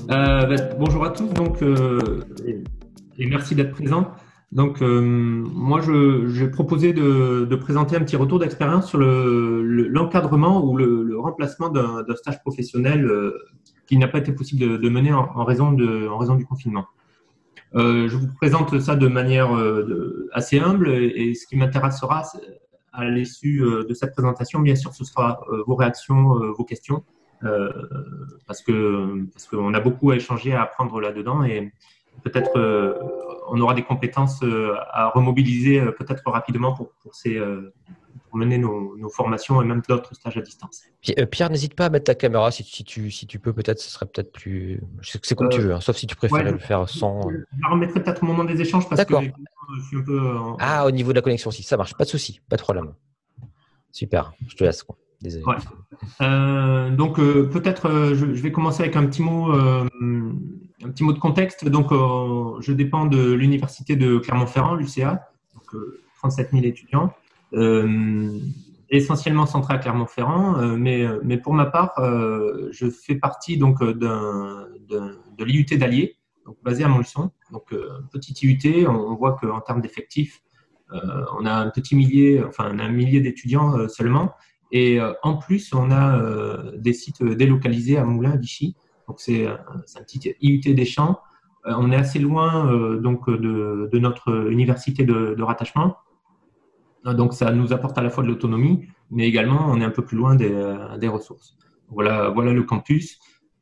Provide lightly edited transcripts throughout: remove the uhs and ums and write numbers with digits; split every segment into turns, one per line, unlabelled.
Bonjour à tous et merci d'être présent. Moi, j'ai proposé de présenter un petit retour d'expérience sur l'encadrement ou le remplacement d'un stage professionnel qui n'a pas été possible de mener en raison du confinement. Je vous présente ça de manière assez humble et ce qui m'intéressera à l'issue de cette présentation, bien sûr, ce sera vos réactions, vos questions, euh, parce qu'on a beaucoup à échanger, à apprendre là-dedans et peut-être on aura des compétences à remobiliser peut-être rapidement pour mener nos formations et même d'autres stages à distance.
Pierre, n'hésite pas à mettre ta caméra si tu peux, peut-être, ce serait peut-être plus. Je sais que c'est comme tu
Euh,
veux, hein, sauf si tu
ouais,
préférais le faire sans.
je la remettrai peut-être au moment des échanges parce que
D'accord.
je suis un peu
Ah, au niveau de la connexion aussi, ça marche, pas de souci, pas de problème. Super, je te laisse, quoi. Désolé.
ouais. Peut-être je vais commencer avec un petit mot de contexte. Je dépends de l'université de Clermont-Ferrand, l'UCA, 37 000 étudiants, euh, essentiellement centré à Clermont-Ferrand, mais pour ma part, je fais partie de l'IUT d'Allier, donc basé à Montluçon. Petit IUT, on voit qu'en termes d'effectifs, on a un millier d'étudiants seulement. Et en plus, on a des sites délocalisés à Moulins, à Vichy. C'est un petit IUT des Champs. On est assez loin de notre université de rattachement. Donc, ça nous apporte à la fois de l'autonomie, mais également, on est un peu plus loin des ressources. Voilà le campus.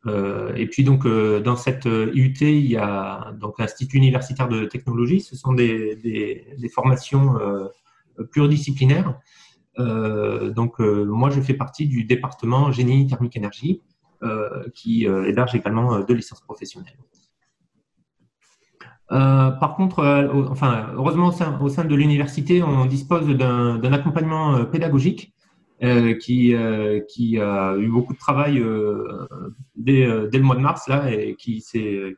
Et puis, dans cette IUT, il y a donc l'Institut universitaire de technologie. Ce sont des formations pluridisciplinaires. Moi, je fais partie du département génie thermique énergie qui héberge également deux licences professionnelles. Par contre, heureusement, au sein de l'université, on dispose d'un accompagnement pédagogique qui a eu beaucoup de travail dès le mois de mars là, et qui s'est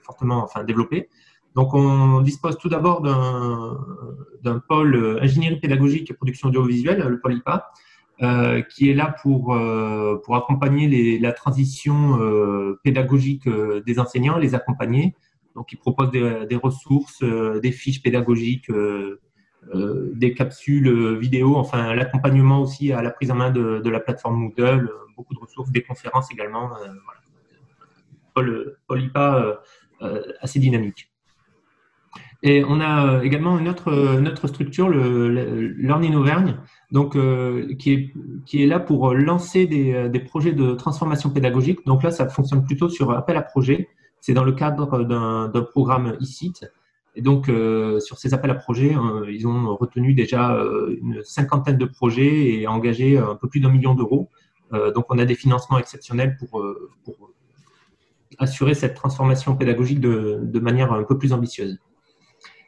fortement développé. Donc, on dispose tout d'abord d'un pôle ingénierie pédagogique et production audiovisuelle, le pôle IPA, qui est là pour accompagner la transition pédagogique des enseignants, les accompagner. Donc, ils proposent des ressources, des fiches pédagogiques, des capsules vidéo, enfin l'accompagnement aussi à la prise en main de la plateforme Moodle, beaucoup de ressources, des conférences également. Voilà. Pôle IPA assez dynamique. Et on a également une autre structure, le Learning Auvergne, qui est là pour lancer des projets de transformation pédagogique. Donc là, ça fonctionne plutôt sur appel à projet. C'est dans le cadre d'un programme e-site. Et donc, sur ces appels à projets, ils ont retenu déjà une cinquantaine de projets et engagé un peu plus d'1 million d'euros. Donc, on a des financements exceptionnels pour assurer cette transformation pédagogique de manière un peu plus ambitieuse.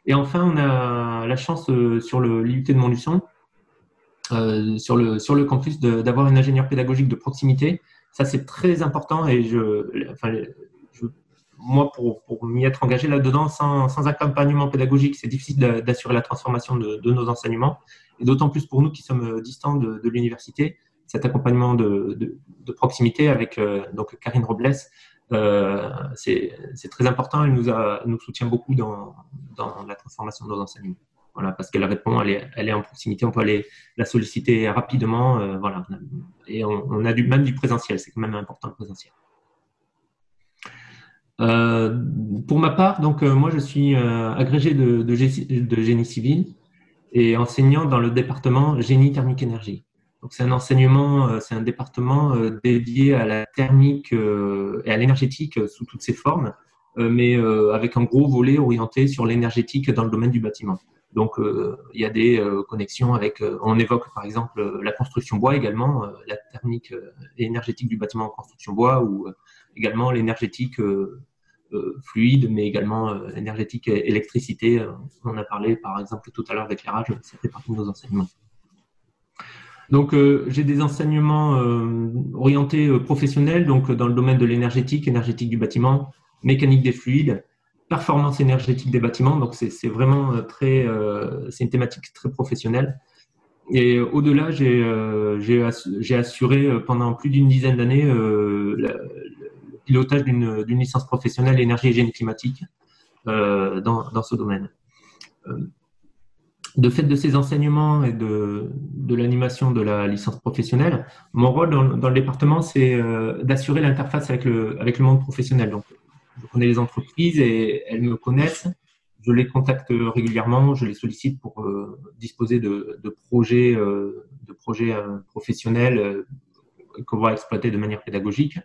Et enfin, on a la chance sur l'IUT de Montluçon, sur le campus, d'avoir une ingénieure pédagogique de proximité. Ça, c'est très important et moi, pour m'y être engagé là-dedans, sans accompagnement pédagogique, c'est difficile d'assurer la transformation de nos enseignements. Et d'autant plus pour nous qui sommes distants de l'université, cet accompagnement de proximité avec Karine Robles, c'est très important. Elle nous soutient beaucoup dans la transformation de nos enseignements. Voilà, parce qu'elle répond, elle est en proximité, on peut aller la solliciter rapidement. Voilà. Et on a même du présentiel, c'est quand même important le présentiel. Pour ma part, moi je suis agrégé de génie civil et enseignant dans le département génie thermique énergie. Donc c'est c'est un département dédié à la thermique et à l'énergétique sous toutes ses formes, mais avec un gros volet orienté sur l'énergétique dans le domaine du bâtiment. Donc il y a des connexions avec, on évoque par exemple la construction bois également, la thermique et énergétique du bâtiment en construction bois ou également l'énergétique fluide, mais également énergétique et électricité. On en a parlé par exemple tout à l'heure d'éclairage, ça fait partie de nos enseignements. Donc, j'ai des enseignements orientés professionnels, donc dans le domaine de l'énergétique du bâtiment, mécanique des fluides, performance énergétique des bâtiments. Donc, c'est vraiment c'est une thématique très professionnelle. Et au-delà, j'ai assuré pendant plus d'une dizaine d'années le pilotage d'une licence professionnelle énergie et génie climatique dans ce domaine. De fait de ces enseignements et de l'animation de la licence professionnelle, mon rôle dans le département, c'est d'assurer l'interface avec le monde professionnel. Donc, je connais les entreprises et elles me connaissent. Je les contacte régulièrement, je les sollicite pour disposer de projets professionnels qu'on va exploiter de manière pédagogique.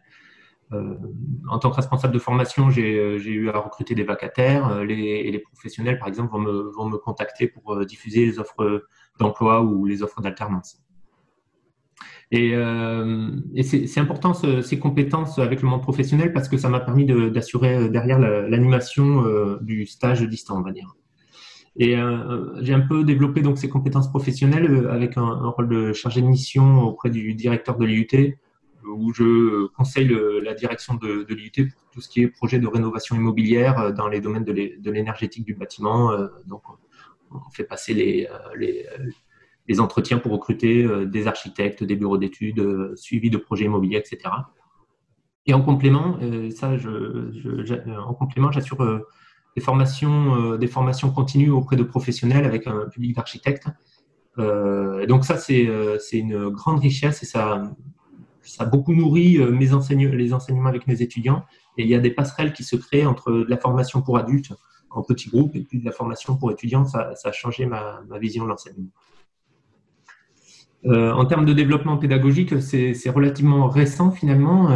En tant que responsable de formation, j'ai eu à recruter des vacataires. Les professionnels, par exemple, vont me contacter pour diffuser les offres d'emploi ou les offres d'alternance. Et c'est important ces compétences avec le monde professionnel parce que ça m'a permis d'assurer derrière l'animation du stage distant, on va dire. Et j'ai un peu développé donc ces compétences professionnelles avec un rôle de chargé de mission auprès du directeur de l'IUT, où je conseille la direction de l'IUT pour tout ce qui est projet de rénovation immobilière dans les domaines de l'énergétique du bâtiment. Donc, on fait passer les entretiens pour recruter des architectes, des bureaux d'études, suivi de projets immobiliers, etc. Et en complément, j'assure des formations continues auprès de professionnels avec un public d'architectes. Donc ça, c'est une grande richesse et ça a beaucoup nourri les enseignements avec mes étudiants. Et il y a des passerelles qui se créent entre de la formation pour adultes en petits groupes et puis de la formation pour étudiants. Ça a changé ma vision de l'enseignement. En termes de développement pédagogique, c'est relativement récent finalement.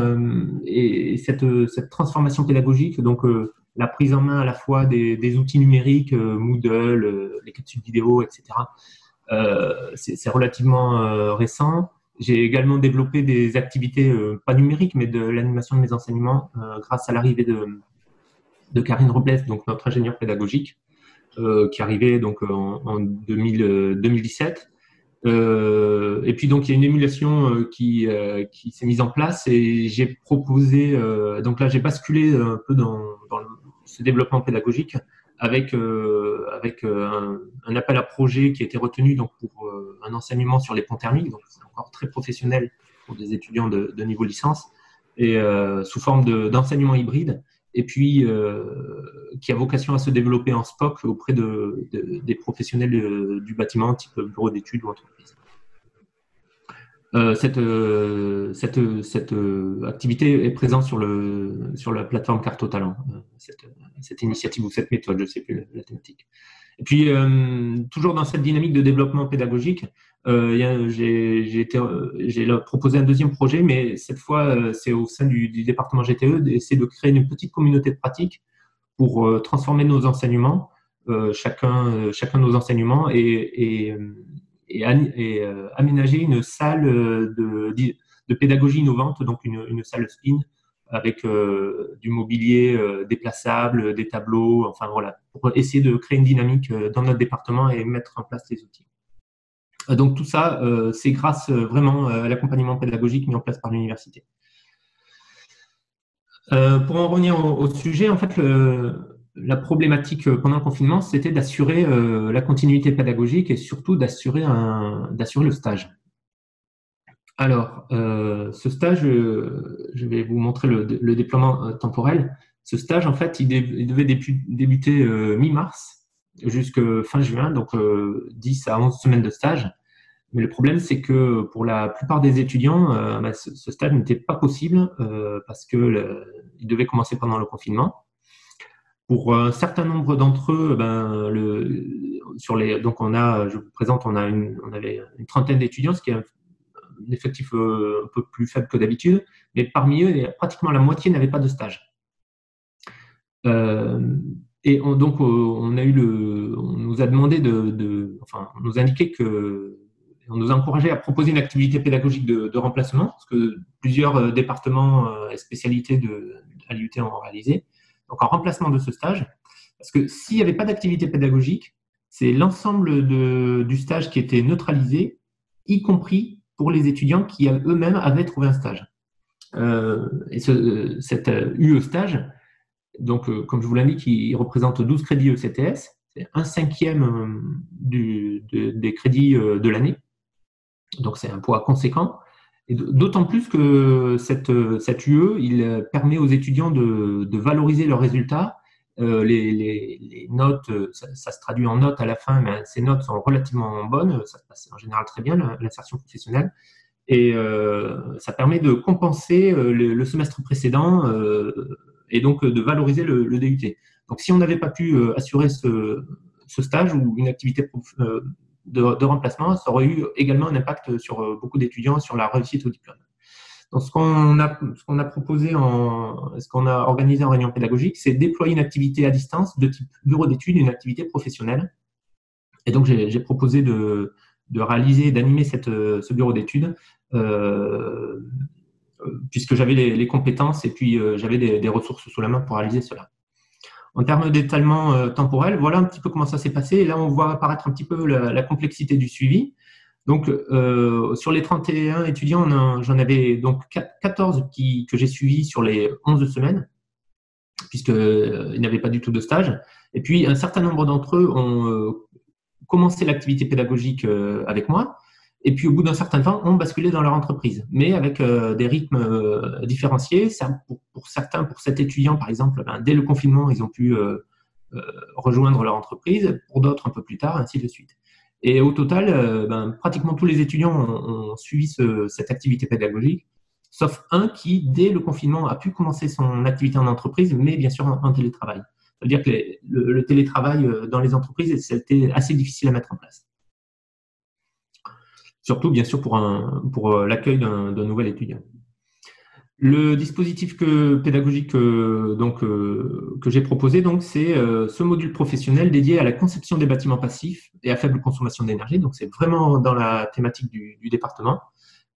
Et cette transformation pédagogique, donc la prise en main à la fois des outils numériques, Moodle, les capsules vidéo, etc., c'est relativement récent. J'ai également développé des activités, pas numériques, mais de l'animation de mes enseignements grâce à l'arrivée de Karine Robles, donc notre ingénieure pédagogique, qui est arrivée donc, en 2017. Et puis donc il y a une émulation qui s'est mise en place et j'ai proposé, donc là j'ai basculé un peu dans ce développement pédagogique avec un appel à projet qui a été retenu donc pour un enseignement sur les ponts thermiques, donc c'est encore très professionnel pour des étudiants de niveau licence, et sous forme d'enseignement hybride, et puis qui a vocation à se développer en SPOC auprès des professionnels du bâtiment, type bureau d'études ou entreprise. Cette activité est présente sur la plateforme Carte au Talent, cette initiative ou cette méthode, je ne sais plus la thématique. Et puis, toujours dans cette dynamique de développement pédagogique, j'ai proposé un deuxième projet, mais cette fois, c'est au sein du département GTE, d'essayer de créer une petite communauté de pratique pour transformer nos enseignements, chacun de nos enseignements, et aménager une salle de pédagogie innovante, donc une salle spin avec du mobilier déplaçable, des tableaux, enfin voilà, pour essayer de créer une dynamique dans notre département et mettre en place les outils. Donc tout ça, c'est grâce vraiment à l'accompagnement pédagogique mis en place par l'université. Pour en revenir au sujet, en fait, la problématique pendant le confinement, c'était d'assurer la continuité pédagogique et surtout d'assurer le stage. Alors, ce stage, je vais vous montrer le déploiement temporel. Ce stage, en fait, il devait débuter mi-mars jusqu'à fin juin, donc 10 à 11 semaines de stage. Mais le problème, c'est que pour la plupart des étudiants, ce stage n'était pas possible parce qu'il devait commencer pendant le confinement. Pour un certain nombre d'entre eux, donc je vous présente, on avait une trentaine d'étudiants, ce qui est un effectif un peu plus faible que d'habitude, mais parmi eux, pratiquement la moitié n'avait pas de stage. Et donc, on nous a demandé on nous a indiqué on nous a encouragé à proposer une activité pédagogique de remplacement, parce que plusieurs départements et spécialités à l'IUT ont réalisé. Donc, en remplacement de ce stage, parce que s'il n'y avait pas d'activité pédagogique, c'est l'ensemble du stage qui était neutralisé, y compris pour les étudiants qui eux-mêmes avaient trouvé un stage. Et cet UE stage, donc, comme je vous l'indique, il représente 12 crédits ECTS, c'est 1/5 des crédits de l'année. Donc, c'est un poids conséquent. Et d'autant plus que cette UE, il permet aux étudiants de valoriser leurs résultats. Les notes, ça se traduit en notes à la fin, mais ces notes sont relativement bonnes. Ça se passe en général très bien, l'insertion professionnelle. Et ça permet de compenser le semestre précédent et donc de valoriser le DUT. Donc, si on n'avait pas pu assurer ce stage ou une activité de remplacement, ça aurait eu également un impact sur beaucoup d'étudiants, sur la réussite au diplôme. Donc, ce qu'on a proposé, ce qu'on a organisé en réunion pédagogique, c'est déployer une activité à distance de type bureau d'études, une activité professionnelle. Et donc, j'ai proposé de réaliser, d'animer ce bureau d'études, puisque j'avais les compétences et puis j'avais des ressources sous la main pour réaliser cela. En termes d'étalement temporel, voilà un petit peu comment ça s'est passé. Et là, on voit apparaître un petit peu la complexité du suivi. Donc, sur les 31 étudiants, j'en avais donc 14 que j'ai suivis sur les 11 semaines, puisqu'ils n'avaient pas du tout de stage. Et puis, un certain nombre d'entre eux ont commencé l'activité pédagogique avec moi. Et puis, au bout d'un certain temps, ont basculé dans leur entreprise, mais avec des rythmes différenciés. Pour certains, pour 7 étudiants, par exemple, dès le confinement, ils ont pu rejoindre leur entreprise. Pour d'autres, un peu plus tard, ainsi de suite. Et au total, pratiquement tous les étudiants ont suivi cette activité pédagogique, sauf un qui, dès le confinement, a pu commencer son activité en entreprise, mais bien sûr en télétravail. Ça veut dire que le télétravail dans les entreprises, c'était assez difficile à mettre en place. Surtout, bien sûr, pour l'accueil d'un nouvel étudiant. Le dispositif pédagogique que j'ai proposé, c'est ce module professionnel dédié à la conception des bâtiments passifs et à faible consommation d'énergie. Donc, c'est vraiment dans la thématique du département.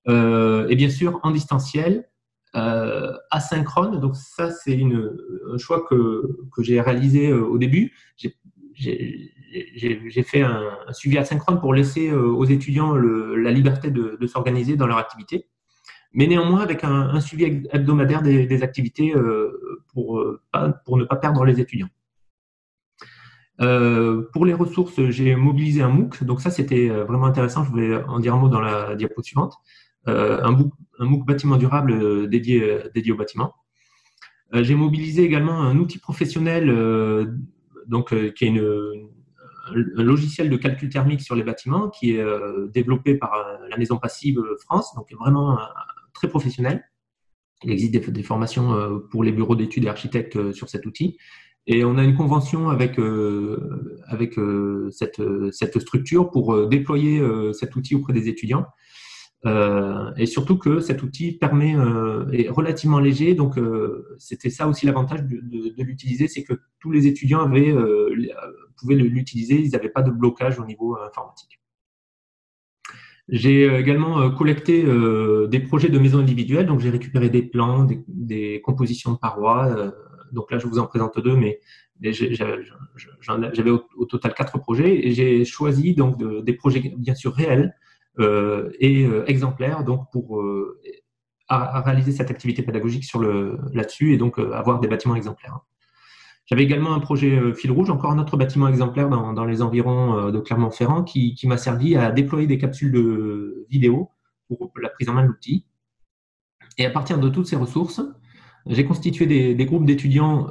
Et bien sûr, en distanciel, asynchrone. Donc, ça, c'est un choix que j'ai réalisé au début. J'ai fait un suivi asynchrone pour laisser aux étudiants la liberté de s'organiser dans leur activité, mais néanmoins avec un suivi hebdomadaire des activités pour ne pas perdre les étudiants. Pour les ressources, j'ai mobilisé un MOOC, donc ça c'était vraiment intéressant, je vais en dire un mot dans la diapo suivante. Un MOOC bâtiment durable dédié au bâtiment. J'ai mobilisé également un outil professionnel qui est un logiciel de calcul thermique sur les bâtiments qui est développé par la Maison Passive France, donc vraiment très professionnel. Il existe des formations pour les bureaux d'études et architectes sur cet outil. Et on a une convention avec cette structure pour déployer cet outil auprès des étudiants. Et surtout que cet outil est relativement léger, donc c'était ça aussi l'avantage de l'utiliser, c'est que tous les étudiants pouvaient l'utiliser, ils n'avaient pas de blocage au niveau informatique. J'ai également collecté des projets de maisons individuelles, donc j'ai récupéré des plans, des compositions de parois. Donc là, je vous en présente deux, mais j'avais au total 4 projets et j'ai choisi donc des projets bien sûr réels et exemplaires donc pour à réaliser cette activité pédagogique là-dessus et donc avoir des bâtiments exemplaires. J'avais également un projet fil rouge, encore un autre bâtiment exemplaire dans les environs de Clermont-Ferrand qui m'a servi à déployer des capsules de vidéo pour la prise en main de l'outil. Et à partir de toutes ces ressources, j'ai constitué des groupes d'étudiants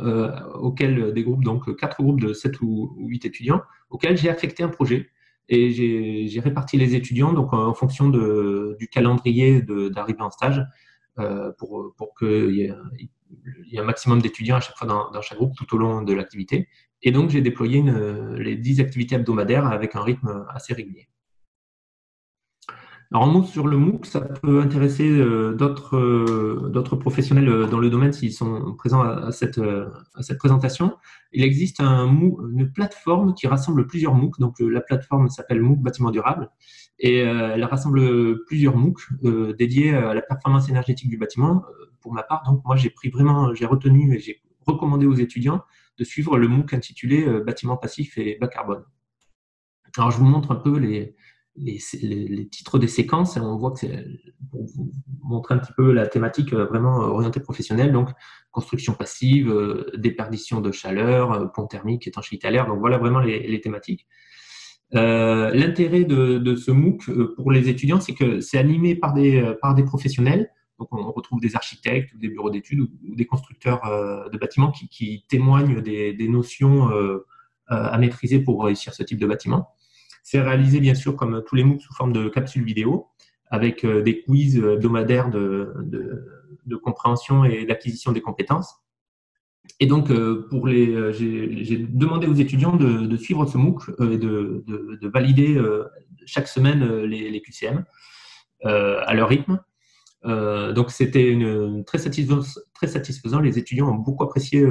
donc 4 groupes de 7 ou 8 étudiants auxquels j'ai affecté un projet. Et j'ai réparti les étudiants donc, en fonction du calendrier d'arrivée en stage pour qu'il y ait un maximum d'étudiants à chaque fois dans chaque groupe tout au long de l'activité. Et donc, j'ai déployé les 10 activités hebdomadaires avec un rythme assez régulier. Alors, un mot sur le MOOC, ça peut intéresser d'autres professionnels dans le domaine s'ils sont présents à cette présentation. Il existe une plateforme qui rassemble plusieurs MOOC. Donc, la plateforme s'appelle MOOC Bâtiment Durable et elle rassemble plusieurs MOOC dédiés à la performance énergétique du bâtiment. Pour ma part, donc, moi, j'ai retenu et j'ai recommandé aux étudiants de suivre le MOOC intitulé Bâtiment passif et bas carbone. Alors, je vous montre un peu les titres des séquences, on voit que c'est pour vous montrer un petit peu la thématique vraiment orientée professionnelle, donc construction passive, déperdition de chaleur, pont thermique, étanchéité à l'air, donc voilà vraiment les thématiques. L'intérêt de ce MOOC pour les étudiants, c'est que c'est animé par des professionnels. Donc, on retrouve des architectes, ou des bureaux d'études ou des constructeurs de bâtiments qui témoignent des notions à maîtriser pour réussir ce type de bâtiment. C'est réalisé, bien sûr, comme tous les MOOC, sous forme de capsules vidéo, avec des quiz hebdomadaires de compréhension et d'acquisition des compétences. Et donc, j'ai demandé aux étudiants de suivre ce MOOC et de valider chaque semaine les QCM à leur rythme. Donc, c'était très satisfaisant. Les étudiants ont beaucoup apprécié.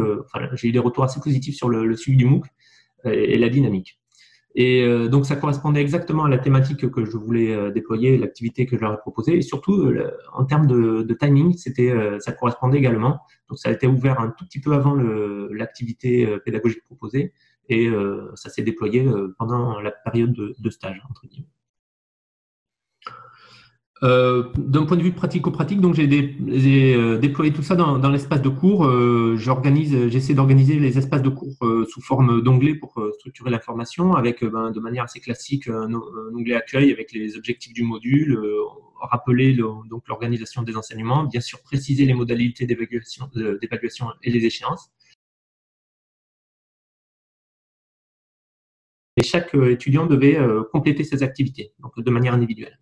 J'ai eu des retours assez positifs sur le suivi du MOOC et la dynamique. Et donc, ça correspondait exactement à la thématique que je voulais déployer, l'activité que je leur ai proposée. Et surtout, en termes de timing, ça correspondait également. Donc, ça a été ouvert un tout petit peu avant l'activité pédagogique proposée. Et ça s'est déployé pendant la période de stage, entre guillemets. D'un point de vue pratico-pratique, donc j'ai déployé tout ça dans l'espace de cours. J'essaie d'organiser les espaces de cours sous forme d'onglets pour structurer l'information, avec de manière assez classique un onglet accueil avec les objectifs du module, rappeler donc l'organisation des enseignements, bien sûr préciser les modalités d'évaluation et les échéances. Et chaque étudiant devait compléter ses activités, donc de manière individuelle.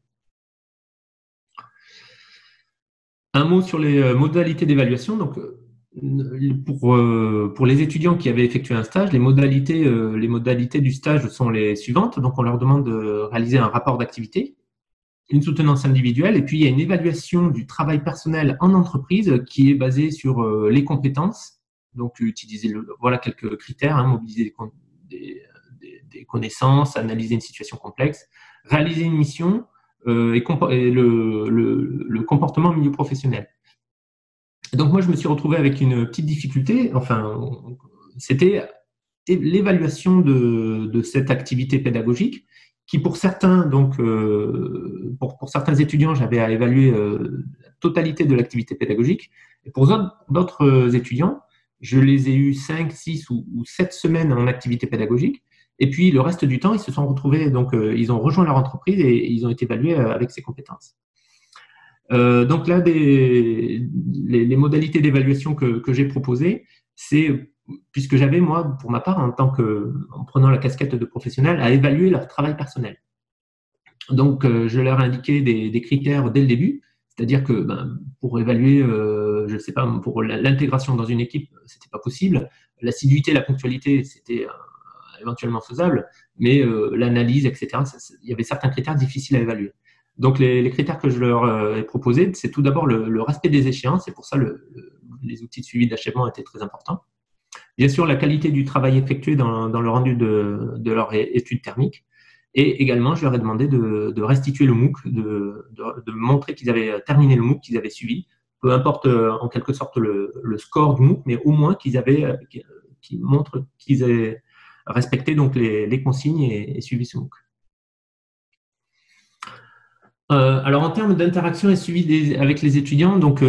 Un mot sur les modalités d'évaluation. Donc, pour les étudiants qui avaient effectué un stage, les modalités du stage sont les suivantes. Donc, on leur demande de réaliser un rapport d'activité, une soutenance individuelle, et puis il y a une évaluation du travail personnel en entreprise qui est basée sur les compétences. Donc, voilà quelques critères, mobiliser des connaissances, analyser une situation complexe, réaliser une mission, et le comportement au milieu professionnel. Donc moi, je me suis retrouvé avec une petite difficulté. C'était l'évaluation de cette activité pédagogique qui, pour certains, donc pour certains étudiants, j'avais à évaluer la totalité de l'activité pédagogique. Et pour d'autres étudiants, je les ai eus 5, 6 ou 7 semaines en activité pédagogique. Et puis, le reste du temps, ils se sont retrouvés, donc ils ont rejoint leur entreprise et ils ont été évalués avec ces compétences. Donc là, les modalités d'évaluation que j'ai proposées, c'est, puisque j'avais, moi, pour ma part, en prenant la casquette de professionnel, à évaluer leur travail personnel. Donc, je leur ai indiqué des critères dès le début, c'est-à-dire que pour évaluer, je ne sais pas, pour l'intégration dans une équipe, c'était pas possible. L'assiduité, la ponctualité, c'était éventuellement faisable, mais l'analyse, etc., il y avait certains critères difficiles à évaluer. Donc, les critères que je leur ai proposés, c'est tout d'abord le respect des échéances, et pour ça, les outils de suivi d'achèvement étaient très importants. Bien sûr, la qualité du travail effectué dans le rendu de leur étude thermique. Et également, je leur ai demandé de restituer le MOOC, de montrer qu'ils avaient terminé le MOOC qu'ils avaient suivi, peu importe en quelque sorte le score du MOOC, mais au moins qu'ils montrent qu'ils avaient respecté donc les consignes et suivi ce MOOC. Alors, en termes d'interaction et suivi avec les étudiants, donc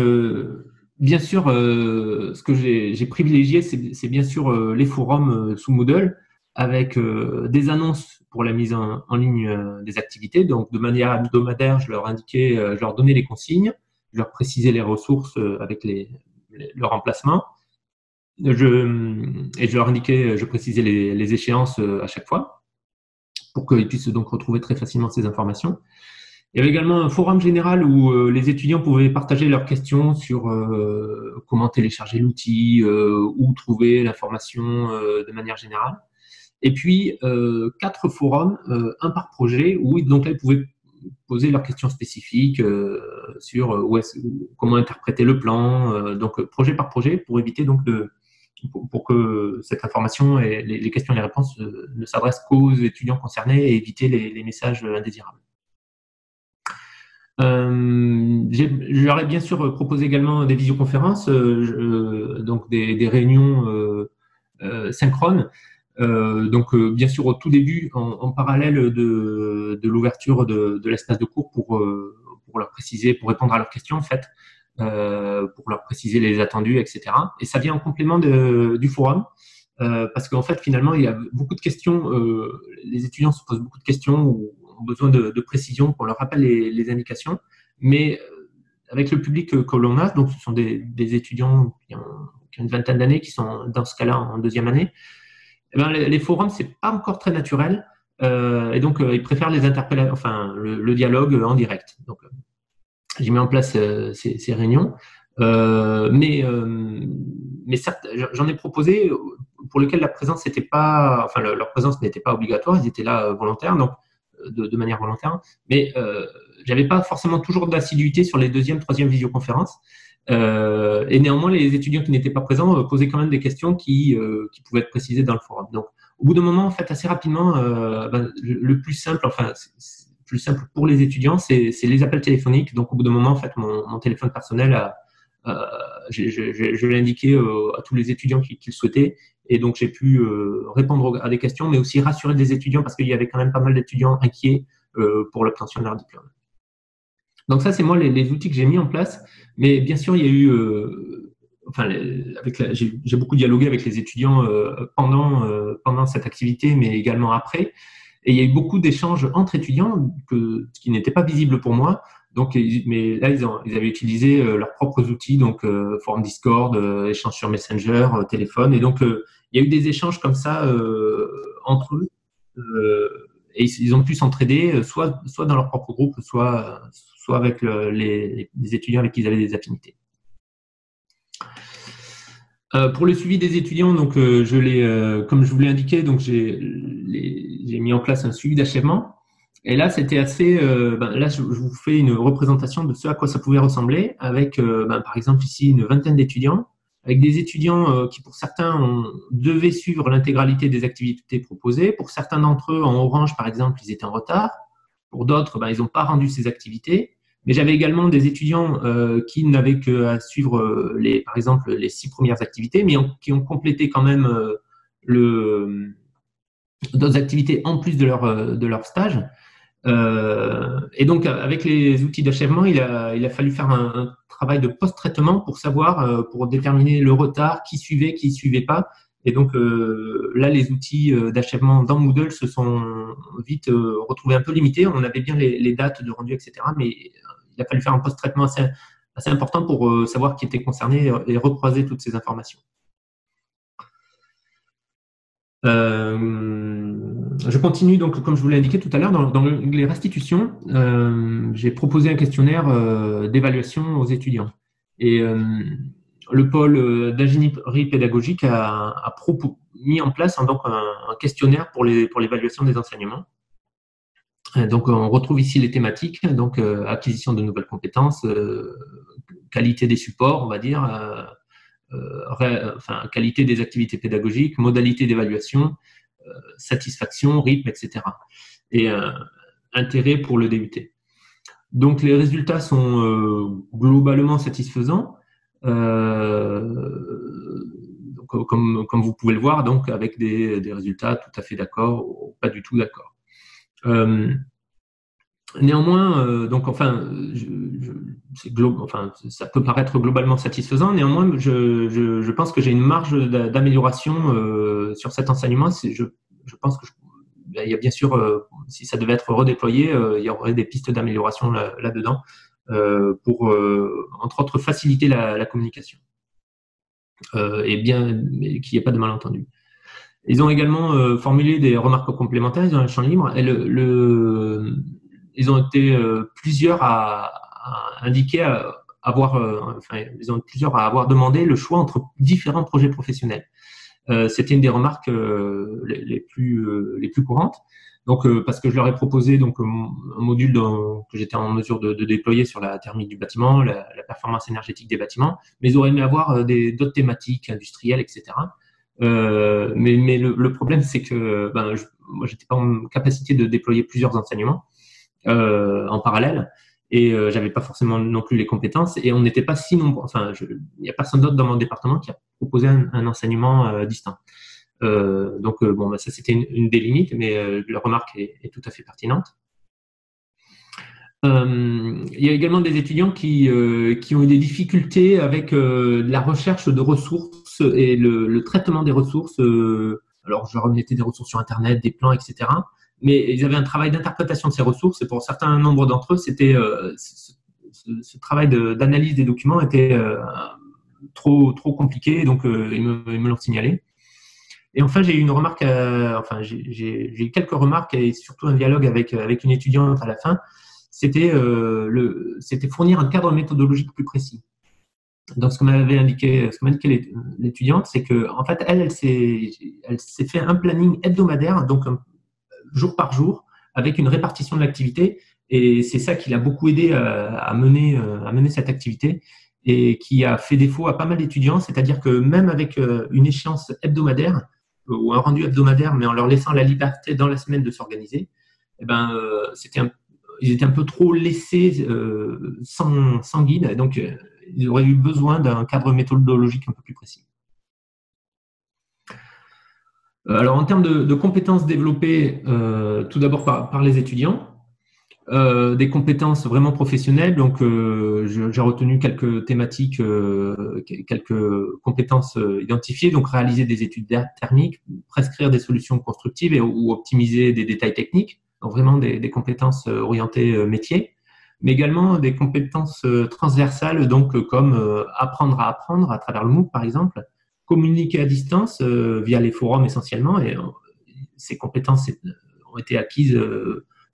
bien sûr, ce que j'ai privilégié, c'est bien sûr les forums sous Moodle avec des annonces pour la mise en ligne des activités. Donc, de manière hebdomadaire, je leur donnais les consignes, je leur précisais les ressources avec leur emplacement. Et je leur indiquais, je précisais les échéances à chaque fois pour qu'ils puissent donc retrouver très facilement ces informations. Il y avait également un forum général où les étudiants pouvaient partager leurs questions sur comment télécharger l'outil, où trouver l'information de manière générale. Et puis, 4 forums, un par projet, où donc là, ils pouvaient poser leurs questions spécifiques sur comment interpréter le plan, donc projet par projet, pour éviter donc pour que cette information et les questions et les réponses ne s'adressent qu'aux étudiants concernés et éviter les messages indésirables. Je leur ai bien sûr proposé également des visioconférences, donc des réunions synchrones. Donc, bien sûr, au tout début, en parallèle de l'ouverture de l'espace de cours pour leur préciser, pour répondre à leurs questions, en fait, pour leur préciser les attendus, etc. Et ça vient en complément du forum. parce qu'en fait, finalement, il y a beaucoup de questions. Les étudiants se posent beaucoup de questions ou ont besoin de précision, qu'on leur rappelle les indications. Mais avec le public que l'on a, donc ce sont des étudiants qui ont une vingtaine d'années, qui sont dans ce cas-là en deuxième année, eh ben, les forums, c'est pas encore très naturel. Et donc, ils préfèrent les interpeller, enfin, le dialogue en direct. Donc, j'ai mis en place ces réunions. Mais certes, j'en ai proposé pour lesquels la présence n'était pas, enfin, leur présence n'était pas obligatoire, ils étaient là volontaires, donc de manière volontaire. Mais j'avais pas forcément toujours d'assiduité sur les deuxième, troisième visioconférences. Et néanmoins, les étudiants qui n'étaient pas présents posaient quand même des questions qui pouvaient être précisées dans le forum. Donc, au bout d'un moment, en fait, assez rapidement, le plus simple, enfin, plus simple pour les étudiants, c'est les appels téléphoniques. Donc, au bout d'un moment, en fait, mon téléphone personnel je l'ai indiqué à tous les étudiants qui le souhaitaient. Et donc, j'ai pu répondre à des questions, mais aussi rassurer des étudiants parce qu'il y avait quand même pas mal d'étudiants inquiets pour l'obtention de leur diplôme. Donc, ça, c'est moi les outils que j'ai mis en place. Mais bien sûr, il y a eu, j'ai beaucoup dialogué avec les étudiants pendant cette activité, mais également après. Et il y a eu beaucoup d'échanges entre étudiants qui n'étaient pas visibles pour moi. Donc, mais là, ils avaient utilisé leurs propres outils, donc forum Discord, échange sur Messenger, téléphone. Et donc, il y a eu des échanges comme ça entre eux. Et ils ont pu s'entraider, soit dans leur propre groupe, soit avec les étudiants avec qui ils avaient des affinités. Pour le suivi des étudiants, donc comme je vous l'ai indiqué, donc j'ai mis en place un suivi d'achèvement. Et là, c'était assez. Là, je vous fais une représentation de ce à quoi ça pouvait ressembler, avec, par exemple, ici une vingtaine d'étudiants, avec des étudiants qui, pour certains, devaient suivre l'intégralité des activités proposées. Pour certains d'entre eux, en orange, par exemple, ils étaient en retard. Pour d'autres, ils n'ont pas rendu ces activités. Mais j'avais également des étudiants qui n'avaient qu'à suivre, par exemple, les 6 premières activités, mais qui ont complété quand même d'autres activités en plus de leur stage. Et donc, avec les outils d'achèvement, il a fallu faire un travail de post-traitement pour savoir, pour déterminer le retard, qui suivait pas. Et donc, là, les outils d'achèvement dans Moodle se sont vite retrouvés un peu limités. On avait bien les dates de rendu, etc. Mais il a fallu faire un post-traitement assez important pour savoir qui était concerné et recroiser toutes ces informations. Je continue donc, comme je vous l'ai indiqué tout à l'heure, dans les restitutions, j'ai proposé un questionnaire d'évaluation aux étudiants. Et le pôle d'ingénierie pédagogique a mis en place donc un questionnaire pour l'évaluation des enseignements. Donc, on retrouve ici les thématiques, donc acquisition de nouvelles compétences, qualité des supports, on va dire, qualité des activités pédagogiques, modalité d'évaluation, satisfaction, rythme, etc. Et intérêt pour le DUT. Donc, les résultats sont globalement satisfaisants, comme vous pouvez le voir, donc avec des résultats tout à fait d'accord ou pas du tout d'accord. Néanmoins, ça peut paraître globalement satisfaisant. Néanmoins, je pense que j'ai une marge d'amélioration sur cet enseignement. Je pense que il y a bien sûr, si ça devait être redéployé, il y aurait des pistes d'amélioration là-dedans pour, entre autres, faciliter la communication et bien qu'il n'y ait pas de malentendu. Ils ont également formulé des remarques complémentaires. Ils ont un champ libre et ils ont été plusieurs à indiquer ils ont plusieurs à avoir demandé le choix entre différents projets professionnels. C'était une des remarques les plus courantes. Donc, parce que je leur ai proposé donc un module que j'étais en mesure de déployer sur la thermique du bâtiment, la performance énergétique des bâtiments, mais ils auraient aimé avoir d'autres thématiques industrielles, etc. Mais le problème, c'est que moi, j'étais pas en capacité de déployer plusieurs enseignements en parallèle et j'avais pas forcément non plus les compétences et on n'était pas si nombreux. Enfin, il n'y a personne d'autre dans mon département qui a proposé un enseignement distinct. Ça c'était une des limites, mais la remarque est tout à fait pertinente. Il y a également des étudiants qui ont eu des difficultés avec la recherche de ressources ressources et le traitement des ressources. Alors, je leur remettais des ressources sur Internet, des plans, etc. Mais ils avaient un travail d'interprétation de ces ressources et pour un certain nombre d'entre eux, c'était ce travail d'analyse des documents était trop compliqué, donc ils me l'ont signalé. Et enfin, j'ai eu une remarque, j'ai eu quelques remarques et surtout un dialogue avec une étudiante à la fin. C'était fournir un cadre méthodologique plus précis. Donc, ce que m'a indiqué l'étudiante, c'est que en fait, elle s'est fait un planning hebdomadaire, donc jour par jour, avec une répartition de l'activité. Et c'est ça qui l'a beaucoup aidé à mener cette activité et qui a fait défaut à pas mal d'étudiants. C'est-à-dire que même avec une échéance hebdomadaire ou un rendu hebdomadaire, mais en leur laissant la liberté dans la semaine de s'organiser, eh ben, ils étaient un peu trop laissés sans guide. Donc, ils auraient eu besoin d'un cadre méthodologique un peu plus précis. Alors, en termes de compétences développées, tout d'abord par les étudiants, des compétences vraiment professionnelles. Donc, j'ai retenu quelques thématiques, quelques compétences identifiées. Donc, réaliser des études thermiques, prescrire des solutions constructives ou optimiser des détails techniques. Donc, vraiment des compétences orientées métier. Mais également des compétences transversales, donc comme apprendre à apprendre à travers le MOOC, par exemple, communiquer à distance via les forums essentiellement. Et ces compétences ont été acquises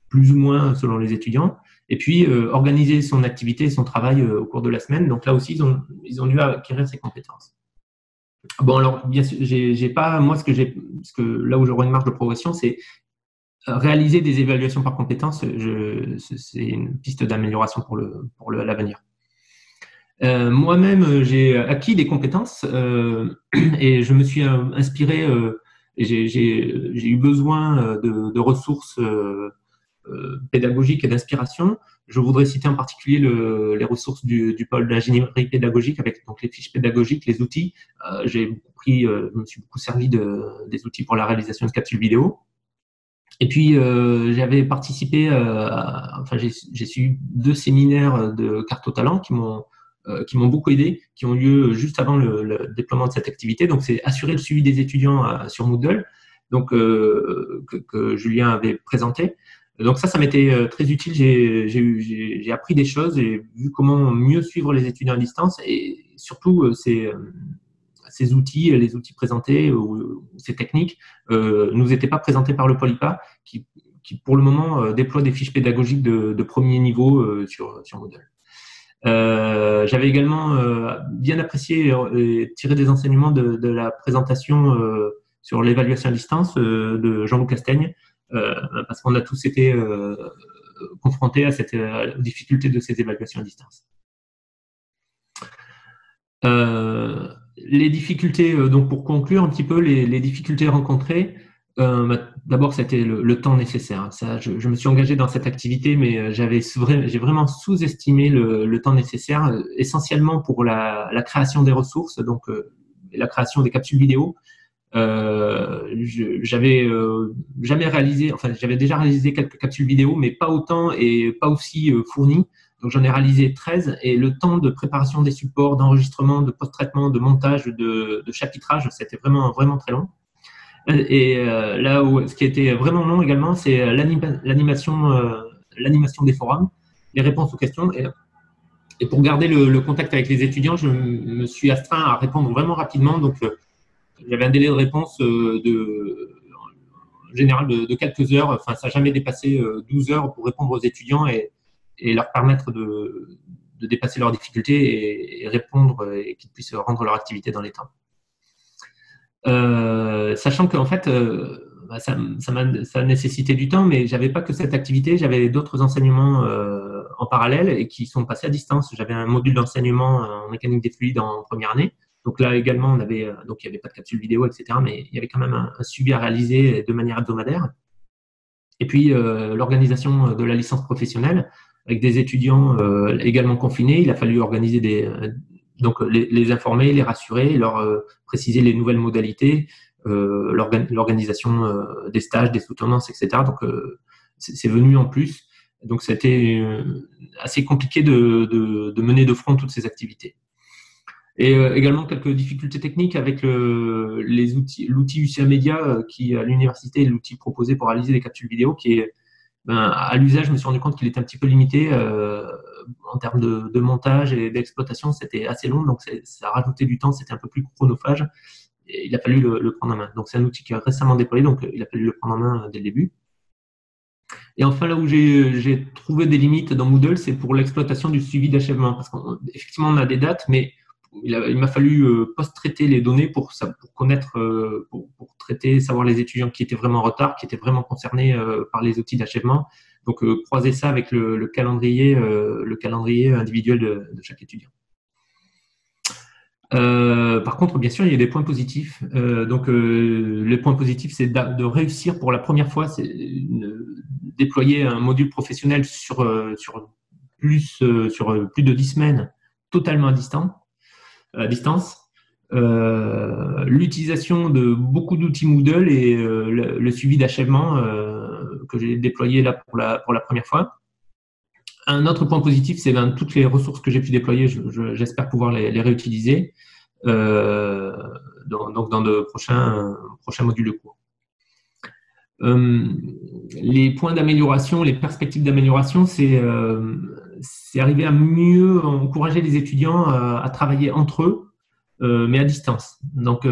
plus ou moins selon les étudiants. Et puis, organiser son activité et son travail au cours de la semaine. Donc là aussi, ils ont dû acquérir ces compétences. Bon, alors, bien sûr, j'ai pas, moi, là où j'aurai une marge de progression, c'est réaliser des évaluations par compétences. C'est une piste d'amélioration pour l'avenir. Moi-même, j'ai acquis des compétences et je me suis inspiré et j'ai eu besoin de ressources pédagogiques et d'inspiration. Je voudrais citer en particulier les ressources du pôle d'ingénierie pédagogique avec donc les fiches pédagogiques, les outils. Je me suis beaucoup servi des outils pour la réalisation de capsules vidéo. Et puis, j'avais participé, j'ai suivi 2 séminaires de carte au talent qui m'ont beaucoup aidé, qui ont lieu juste avant le déploiement de cette activité. Donc, c'est assurer le suivi des étudiants sur Moodle, donc que Julien avait présenté. Donc ça m'était très utile. J'ai appris des choses, j'ai vu comment mieux suivre les étudiants à distance et surtout ces outils, les outils présentés ou ces techniques nous étaient pas présentés par le Polypa qui pour le moment déploie des fiches pédagogiques de premier niveau sur Moodle. J'avais également bien apprécié et tiré des enseignements de la présentation sur l'évaluation à distance de Jean-Loup Castaigne, parce qu'on a tous été confrontés aux difficultés de ces évaluations à distance. Les difficultés, donc pour conclure un petit peu, les difficultés rencontrées, d'abord c'était le temps nécessaire. Ça, je me suis engagé dans cette activité, mais j'ai vraiment sous-estimé le temps nécessaire, essentiellement pour la création des ressources, donc la création des capsules vidéo. J'avais jamais réalisé, enfin j'avais déjà réalisé quelques capsules vidéo, mais pas autant et pas aussi fournies. Donc j'en ai réalisé 13 et le temps de préparation des supports, d'enregistrement, de post-traitement, de montage, de chapitrage, c'était vraiment très long. Et là où ce qui était vraiment long également, c'est l'animation des forums, les réponses aux questions. Et pour garder le contact avec les étudiants, je me suis astreint à répondre vraiment rapidement. Donc j'avais un délai de réponse en général de quelques heures. Enfin, ça n'a jamais dépassé 12 heures pour répondre aux étudiants et leur permettre de dépasser leurs difficultés et répondre et qu'ils puissent rendre leur activité dans les temps. Sachant qu'en fait, ça nécessitait du temps, mais j'avais pas que cette activité, j'avais d'autres enseignements en parallèle et qui sont passés à distance. J'avais un module d'enseignement en mécanique des fluides en première année. Donc là également, donc il n'y avait pas de capsule vidéo, etc. Mais il y avait quand même un suivi à réaliser de manière hebdomadaire. Et puis l'organisation de la licence professionnelle avec des étudiants également confinés. Il a fallu organiser donc les informer, les rassurer, leur préciser les nouvelles modalités, l'organisation des stages, des soutenances, etc. Donc c'est venu en plus. Donc c'était assez compliqué de mener de front toutes ces activités. Et également quelques difficultés techniques avec l'outil UCA Media qui, à l'université, est l'outil proposé pour réaliser des capsules vidéo qui est, à l'usage, je me suis rendu compte qu'il était un petit peu limité en termes de montage et d'exploitation. C'était assez long, donc ça a rajouté du temps, c'était un peu plus chronophage. Et il a fallu le prendre en main. Donc, c'est un outil qui est récemment déployé, donc il a fallu le prendre en main dès le début. Et enfin, là où j'ai trouvé des limites dans Moodle, c'est pour l'exploitation du suivi d'achèvement. Parce qu'effectivement, on a des dates, mais il m'a fallu post-traiter les données pour connaître, pour traiter, savoir les étudiants qui étaient vraiment en retard, qui étaient vraiment concernés par les outils d'achèvement. Donc, croiser ça avec le calendrier individuel de chaque étudiant. Par contre, bien sûr, il y a des points positifs. Les points positifs, c'est de réussir pour la première fois, déployer un module professionnel sur plus de 10 semaines, totalement à distance. L'utilisation de beaucoup d'outils Moodle et le suivi d'achèvement que j'ai déployé là pour la première fois. Un autre point positif, c'est toutes les ressources que j'ai pu déployer, j'espère pouvoir les réutiliser dans de prochains modules de cours. Les points d'amélioration, les perspectives d'amélioration, c'est arriver à mieux encourager les étudiants à travailler entre eux, mais à distance. Donc,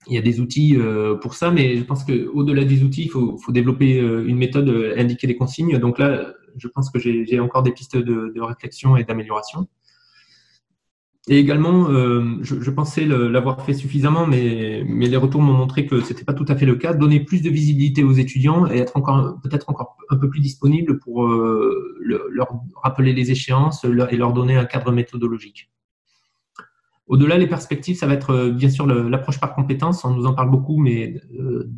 il y a des outils pour ça, mais je pense qu'au-delà des outils, il faut développer une méthode, indiquer des consignes. Donc là, je pense que j'ai encore des pistes de réflexion et d'amélioration. Et également, je pensais l'avoir fait suffisamment, mais les retours m'ont montré que ce n'était pas tout à fait le cas. Donner plus de visibilité aux étudiants et être peut-être encore un peu plus disponible pour leur rappeler les échéances et leur donner un cadre méthodologique. Au-delà, les perspectives, ça va être bien sûr l'approche par compétences. On nous en parle beaucoup, mais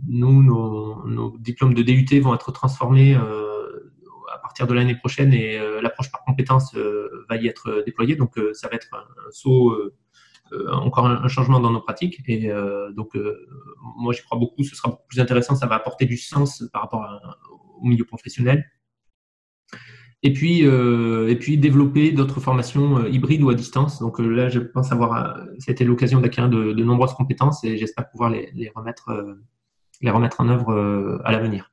nous, nos diplômes de DUT vont être transformés à partir de l'année prochaine et l'approche par compétences va y être déployée. Donc, ça va être un saut, encore un changement dans nos pratiques. Et moi, j'y crois beaucoup. Ce sera beaucoup plus intéressant. Ça va apporter du sens par rapport au milieu professionnel. Et puis développer d'autres formations hybrides ou à distance. Donc là, je pense c'était l'occasion d'acquérir de nombreuses compétences et j'espère pouvoir les remettre en œuvre à l'avenir.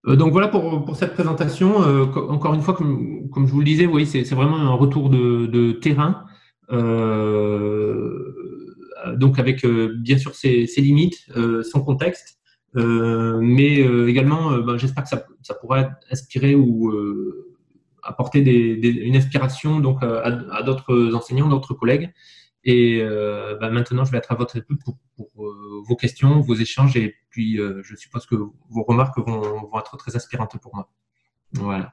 Donc voilà pour cette présentation. Encore une fois, comme je vous le disais, oui, c'est vraiment un retour de terrain. Donc avec bien sûr ses limites, son contexte. Mais également, j'espère que ça pourrait inspirer ou apporter une inspiration donc, à d'autres enseignants, d'autres collègues. Et maintenant, je vais être à votre écoute pour vos questions, vos échanges, et puis je suppose que vos remarques vont être très inspirantes pour moi. Voilà.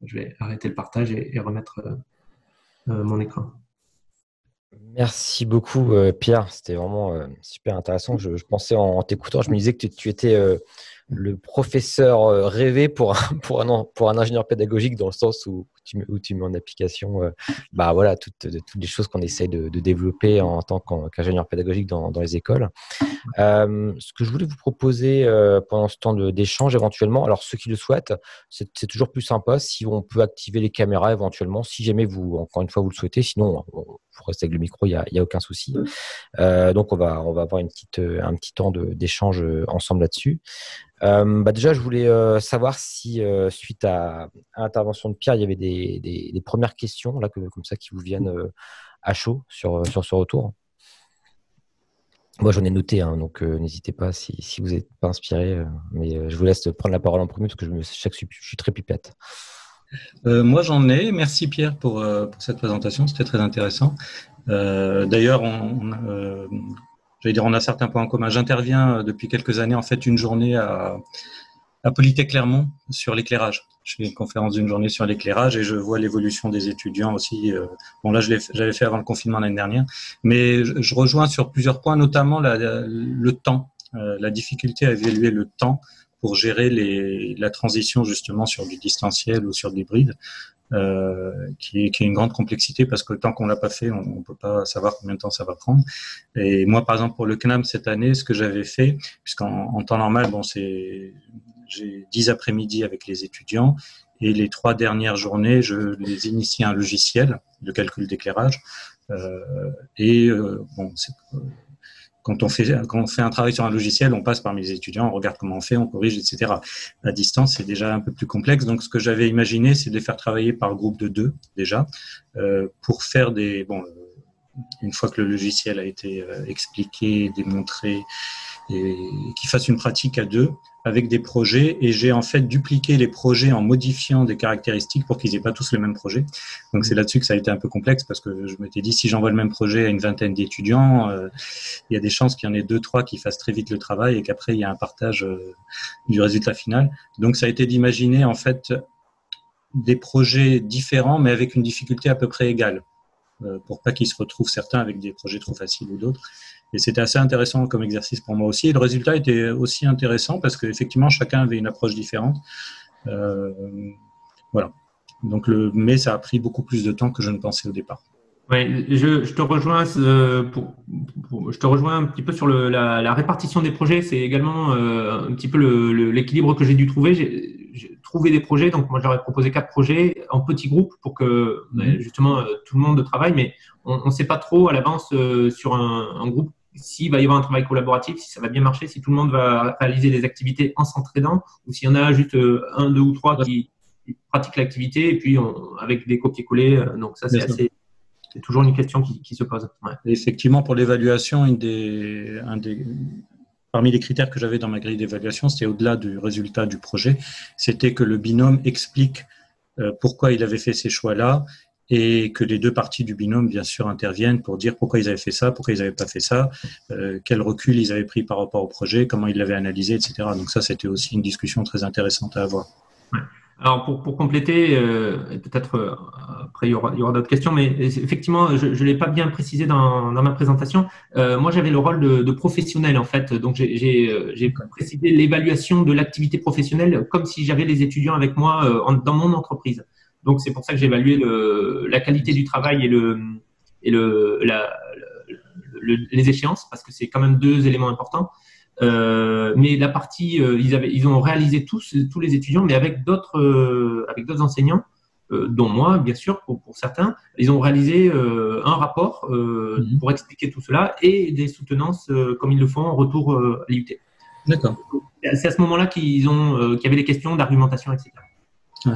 Je vais arrêter le partage et remettre mon écran.
Merci beaucoup, Pierre. C'était vraiment super intéressant. Je pensais en t'écoutant, je me disais que tu étais le professeur rêvé pour un ingénieur pédagogique, dans le sens où tu mets en application voilà, toutes les choses qu'on essaie de développer en tant qu'ingénieur pédagogique dans les écoles. Ce que je voulais vous proposer pendant ce temps d'échange éventuellement, alors ceux qui le souhaitent, c'est toujours plus sympa si on peut activer les caméras éventuellement, si jamais encore une fois, vous le souhaitez. Sinon, vous restez avec le micro, il y a aucun souci. Donc, on va avoir un petit temps d'échange ensemble là-dessus. Déjà, je voulais savoir si, suite à l'intervention de Pierre, il y avait des premières questions là, comme ça qui vous viennent à chaud sur ce retour. Moi, j'en ai noté, donc n'hésitez pas si vous n'êtes pas inspiré. Mais je vous laisse prendre la parole en premier parce que je suis très pipette.
Moi, j'en ai. Merci Pierre pour cette présentation. C'était très intéressant. D'ailleurs, on a certains points en commun. J'interviens depuis quelques années, en fait, une journée à Polytech Clermont sur l'éclairage. Je fais une conférence d'une journée sur l'éclairage et je vois l'évolution des étudiants aussi. Bon, là, j'avais fait avant le confinement l'année dernière, mais je rejoins sur plusieurs points, notamment le temps, la difficulté à évaluer le temps pour gérer la transition justement sur du distanciel ou sur de l'hybride, qui est une grande complexité parce que tant qu'on l'a pas fait, on peut pas savoir combien de temps ça va prendre. Et moi, par exemple, pour le CNAM cette année, ce que j'avais fait, puisqu'en temps normal, j'ai 10 après-midi avec les étudiants Et les 3 dernières journées, je les initie à un logiciel de calcul d'éclairage. Bon, quand on fait un travail sur un logiciel, on passe parmi les étudiants, on regarde comment on fait, on corrige, etc. À distance, c'est déjà un peu plus complexe. Donc, ce que j'avais imaginé, c'est de les faire travailler par groupe de 2 déjà, pour faire une fois que le logiciel a été expliqué, démontré, et qu'ils fassent une pratique à 2 avec des projets. Et j'ai en fait dupliqué les projets en modifiant des caractéristiques pour qu'ils n'aient pas tous le même projet. Donc c'est là-dessus que ça a été un peu complexe, parce que je m'étais dit, si j'envoie le même projet à une vingtaine d'étudiants, il y a des chances qu'il y en ait 2-3 qui fassent très vite le travail et qu'après il y a un partage du résultat final. Donc ça a été d'imaginer en fait des projets différents mais avec une difficulté à peu près égale, pour pas qu'ils se retrouvent certains avec des projets trop faciles ou d'autres. Et c'était assez intéressant comme exercice pour moi aussi. Et le résultat était aussi intéressant parce qu'effectivement, chacun avait une approche différente. Voilà. Donc, mais ça a pris beaucoup plus de temps que je ne pensais au départ.
Ouais, je te rejoins je te rejoins un petit peu sur la répartition des projets. C'est également un petit peu l'équilibre que j'ai dû trouver. J'ai trouvé des projets, donc moi j'aurais proposé 4 projets en petits groupes pour que justement tout le monde travaille, mais on ne sait pas trop à l'avance sur un groupe s'il va y avoir un travail collaboratif, si ça va bien marcher, si tout le monde va réaliser des activités en s'entraidant, ou s'il y en a juste 1, 2 ou 3 qui pratiquent l'activité et puis avec des copier-coller. Donc ça c'est toujours une question qui se pose. Ouais.
Effectivement, pour l'évaluation, parmi les critères que j'avais dans ma grille d'évaluation, c'était au-delà du résultat du projet, c'était que le binôme explique pourquoi il avait fait ces choix-là, et que les 2 parties du binôme, bien sûr, interviennent pour dire pourquoi ils avaient fait ça, pourquoi ils n'avaient pas fait ça, quel recul ils avaient pris par rapport au projet, comment ils l'avaient analysé, etc. Donc ça, c'était aussi une discussion très intéressante à avoir.
Ouais. Alors, pour compléter, et peut-être après il y aura d'autres questions, mais effectivement, je ne l'ai pas bien précisé dans ma présentation. Moi, j'avais le rôle de professionnel, en fait. Donc, j'ai précisé l'évaluation de l'activité professionnelle comme si j'avais les étudiants avec moi dans mon entreprise. Donc, c'est pour ça que j'ai évalué la qualité du travail et les échéances, parce que c'est quand même 2 éléments importants. Mais la partie, ils ont réalisé tous les étudiants, mais avec d'autres enseignants, dont moi, bien sûr, pour certains. Ils ont réalisé un rapport pour expliquer tout cela et des soutenances comme ils le font en retour à l'IUT.
D'accord.
C'est à ce moment-là qu'il y avait des questions d'argumentation, etc.
Ouais.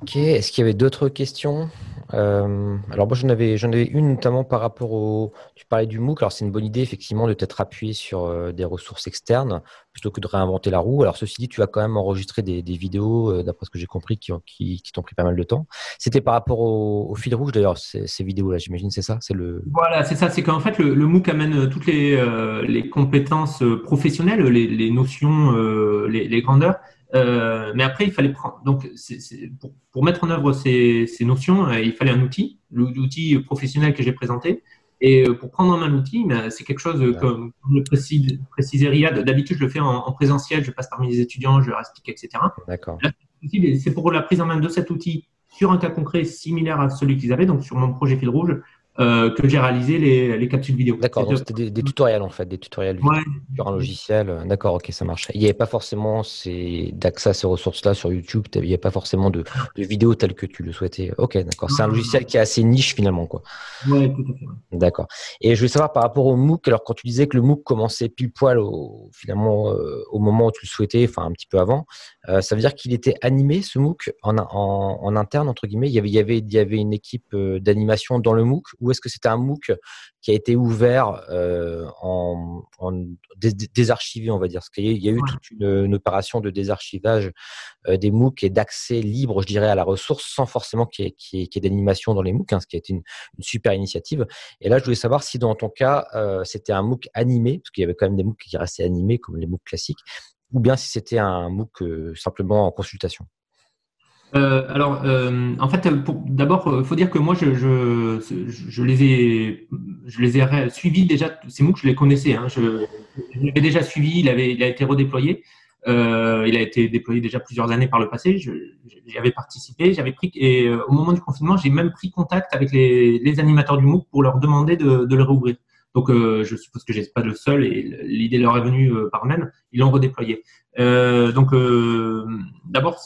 Ok, est-ce qu'il y avait d'autres questions? Alors moi j'en avais une notamment par rapport tu parlais du MOOC. Alors c'est une bonne idée effectivement de t'être appuyé sur des ressources externes plutôt que de réinventer la roue. Alors ceci dit, tu as quand même enregistré des vidéos d'après ce que j'ai compris qui t'ont pris pas mal de temps. C'était par rapport au fil rouge d'ailleurs ces vidéos-là, j'imagine, c'est ça?
Voilà, c'est ça. C'est qu'en fait le MOOC amène toutes les compétences professionnelles, les notions, les grandeurs. Mais après, il fallait prendre. Donc, pour mettre en œuvre ces notions, il fallait un outil, l'outil professionnel que j'ai présenté. Et pour prendre en main l'outil, c'est quelque chose comme le précisait Riyad. D'habitude, je le fais en présentiel, je passe parmi les étudiants, je leur explique, etc.
D'accord.
Là, c'est pour la prise en main de cet outil sur un cas concret similaire à celui qu'ils avaient, donc sur mon projet fil rouge, que j'ai réalisé les capsules vidéo.
D'accord, donc c'était des tutoriels en fait, des tutoriels sur un logiciel. D'accord, ok, ça marche. Il n'y avait pas forcément d'accès à ces ressources-là sur YouTube, il n'y avait pas forcément de vidéos telles que tu le souhaitais. Ok, d'accord. C'est un logiciel qui est assez niche finalement, quoi.
Oui, tout à fait.
D'accord. Et je voulais savoir par rapport au MOOC, alors quand tu disais que le MOOC commençait pile poil finalement au moment où tu le souhaitais, enfin un petit peu avant, ça veut dire qu'il était animé ce MOOC en interne entre guillemets. Il y avait une équipe d'animation dans le MOOC, ou est-ce que c'était un MOOC qui a été ouvert désarchivé, on va dire? Parce qu'il y a eu toute une opération de désarchivage des MOOC et d'accès libre, je dirais, à la ressource sans forcément qu'il y ait d'animation dans les MOOC, ce qui a été une super initiative. Et là, je voulais savoir si dans ton cas, c'était un MOOC animé, parce qu'il y avait quand même des MOOC qui restaient animés, comme les MOOC classiques, ou bien si c'était un MOOC simplement en consultation.
En fait, d'abord, il faut dire que moi, je les ai suivis déjà. Ces MOOC, je les connaissais. Je l'avais déjà suivi. Il a été redéployé. Il a été déployé déjà plusieurs années par le passé. J'y avais participé. Et au moment du confinement, j'ai même pris contact avec les animateurs du MOOC pour leur demander de le réouvrir. Donc, je suppose que j'ai pas le seul et l'idée leur est venue par même. Ils l'ont redéployé. Donc, d'abord,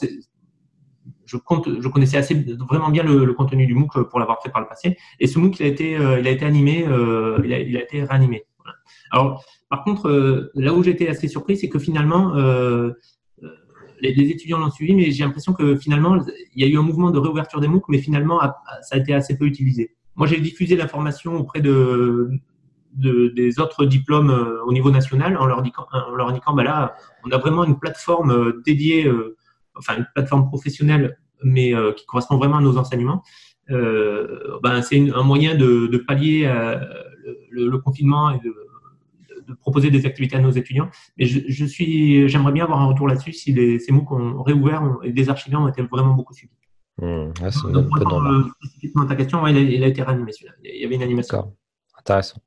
je connaissais vraiment bien le contenu du MOOC pour l'avoir fait par le passé. Et ce MOOC, il a été animé, il a été réanimé. Voilà. Alors, par contre, là où j'étais assez surpris, c'est que finalement, les étudiants l'ont suivi, mais j'ai l'impression que finalement, il y a eu un mouvement de réouverture des MOOC, mais finalement, ça a été assez peu utilisé. Moi, j'ai diffusé l'information auprès des autres diplômes au niveau national en leur indiquant bah là, on a vraiment une plateforme dédiée, enfin une plateforme professionnelle, mais qui correspond vraiment à nos enseignements. C'est un moyen de pallier le confinement et de proposer des activités à nos étudiants. Mais j'aimerais bien avoir un retour là-dessus si ces MOOC ont réouvert et des archivants ont été vraiment beaucoup suivis.
C'est une bonne remarque.
Spécifiquement ta question, il a été réanimé celui-là. Il y avait une animation.
D'accord. Intéressant.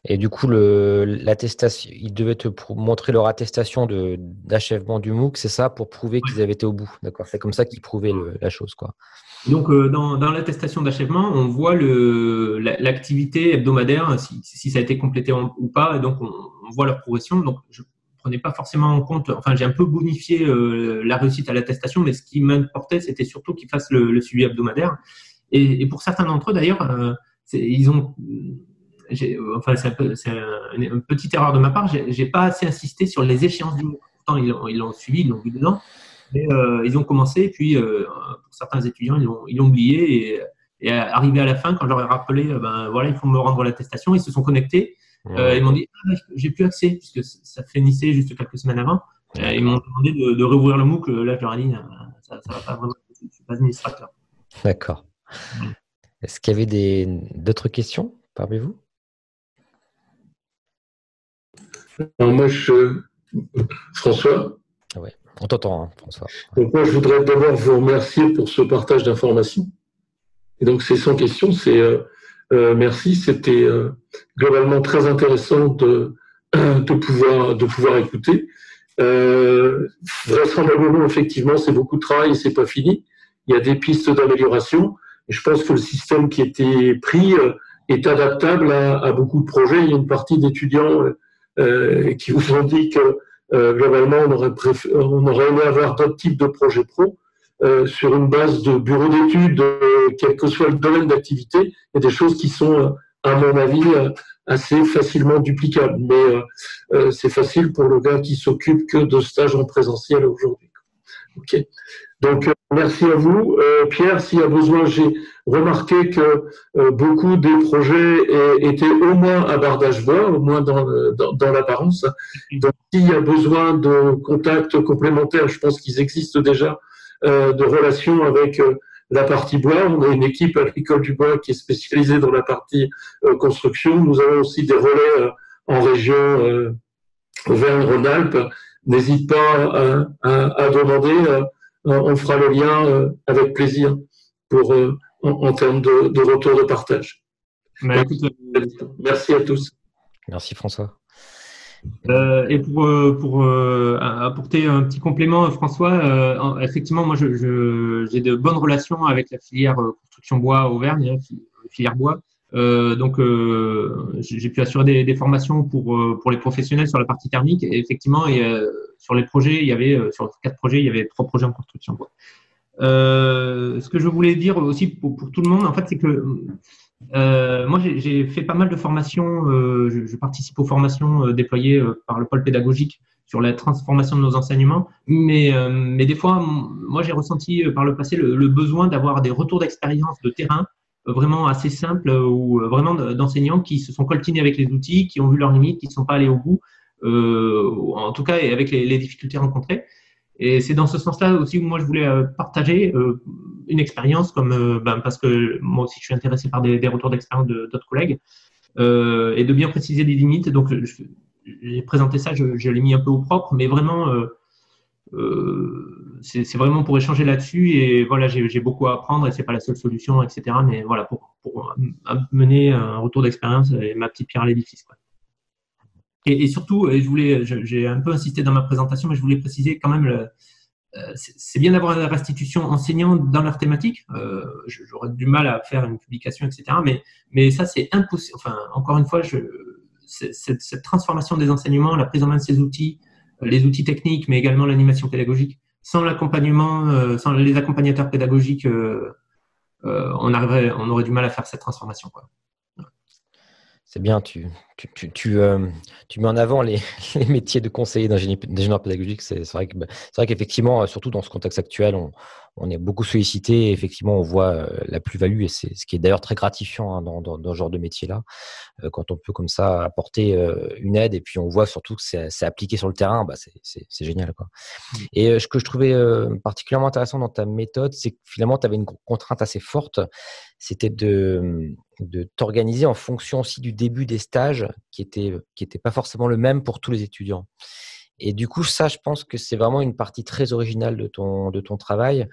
Et du coup, l'attestation, ils devaient te montrer leur attestation d'achèvement du MOOC, c'est ça, pour prouver qu'ils avaient été au bout. D'accord. C'est comme ça qu'ils prouvaient la chose, quoi.
Donc, dans l'attestation d'achèvement, on voit l'activité hebdomadaire, si ça a été complété ou pas, et donc on voit leur progression. Donc, je prenais pas forcément en compte, enfin, j'ai un peu bonifié la réussite à l'attestation, mais ce qui m'importait, c'était surtout qu'ils fassent le suivi hebdomadaire. Et pour certains d'entre eux, d'ailleurs, c'est une petite erreur de ma part, j'ai pas assez insisté sur les échéances du MOOC. Pourtant, ils l'ont suivi, ils l'ont vu dedans. Mais ils ont commencé, et puis pour certains étudiants, ils l'ont oublié. Et arrivé à la fin, quand je leur ai rappelé, voilà, il faut me rendre l'attestation, ils se sont connectés. Ils m'ont dit, j'ai plus accès, puisque ça finissait juste quelques semaines avant. Ils m'ont demandé de réouvrir le MOOC. Là, je leur ai dit, ça va pas vraiment, je ne suis pas administrateur.
D'accord. Est-ce qu'il y avait d'autres questions parmi vous?
Alors moi, François.
Ouais. On t'entend, hein, François.
Donc moi, je voudrais d'abord vous remercier pour ce partage d'informations. Et donc, c'est sans question, merci. C'était globalement très intéressant de pouvoir écouter. Vraisemblablement, effectivement, c'est beaucoup de travail et c'est pas fini. Il y a des pistes d'amélioration. Et je pense que le système qui était pris est adaptable à beaucoup de projets. Il y a une partie d'étudiants qui vous ont dit que globalement, on aurait aimé avoir d'autres types de projets pro sur une base de bureau d'études, quel que soit le domaine d'activité. Il y a des choses qui sont, à mon avis, assez facilement duplicables. Mais c'est facile pour le gars qui s'occupe que de stages en présentiel aujourd'hui. Ok. Donc, merci à vous. Pierre, s'il y a besoin, j'ai remarqué que beaucoup des projets étaient au moins à Bardage-Bois, au moins dans l'apparence. Donc, s'il y a besoin de contacts complémentaires, je pense qu'ils existent déjà, de relations avec la partie bois. On a une équipe à l'École du Bois qui est spécialisée dans la partie construction. Nous avons aussi des relais en région Auvergne-Rhône-Alpes. N'hésite pas à demander. On fera le lien avec plaisir pour en termes de retour de partage. Merci à tous.
Merci François.
Et pour apporter un petit complément, François, effectivement, moi j'ai de bonnes relations avec la filière construction bois Auvergne, filière bois. Donc j'ai pu assurer des formations pour les professionnels sur la partie thermique. Et effectivement, sur les projets, sur 4 projets, il y avait 3 projets en construction bois. Ce que je voulais dire aussi pour tout le monde, en fait, c'est que moi, j'ai fait pas mal de formations. Je participe aux formations déployées par le pôle pédagogique sur la transformation de nos enseignements. Mais des fois, moi, j'ai ressenti par le passé le besoin d'avoir des retours d'expérience de terrain vraiment assez simples ou vraiment d'enseignants qui se sont coltinés avec les outils, qui ont vu leurs limites, qui ne sont pas allés au bout, en tout cas avec les difficultés rencontrées. Et c'est dans ce sens-là aussi où moi je voulais partager une expérience parce que moi aussi je suis intéressé par des retours d'expérience d'autres collègues et de bien préciser les limites. Donc j'ai présenté ça, je l'ai mis un peu au propre, mais vraiment c'est vraiment pour échanger là-dessus et voilà, j'ai beaucoup à apprendre et c'est pas la seule solution, etc. Mais voilà, pour mener un retour d'expérience et ma petite pierre à l'édifice, quoi. Et surtout, j'ai un peu insisté dans ma présentation, mais je voulais préciser quand même, c'est bien d'avoir la restitution enseignant dans leur thématique. J'aurais du mal à faire une publication, etc. Mais ça, c'est impossible. Enfin, encore une fois, cette transformation des enseignements, la prise en main de ces outils, les outils techniques, mais également l'animation pédagogique. Sans l'accompagnement, sans les accompagnateurs pédagogiques, on aurait du mal à faire cette transformation, quoi.
C'est bien, tu mets en avant les métiers de conseiller d'ingénieur pédagogique. C'est vrai qu'effectivement, surtout dans ce contexte actuel, on est beaucoup sollicité. Et effectivement, on voit la plus-value et c'est ce qui est d'ailleurs très gratifiant hein, dans ce genre de métier-là, quand on peut comme ça apporter une aide et puis on voit surtout que c'est appliqué sur le terrain, bah c'est génial, quoi. Et ce que je trouvais particulièrement intéressant dans ta méthode, c'est que finalement, tu avais une contrainte assez forte, c'était de t'organiser en fonction aussi du début des stages qui était pas forcément le même pour tous les étudiants. Et du coup, ça, je pense que c'est vraiment une partie très originale de ton travail,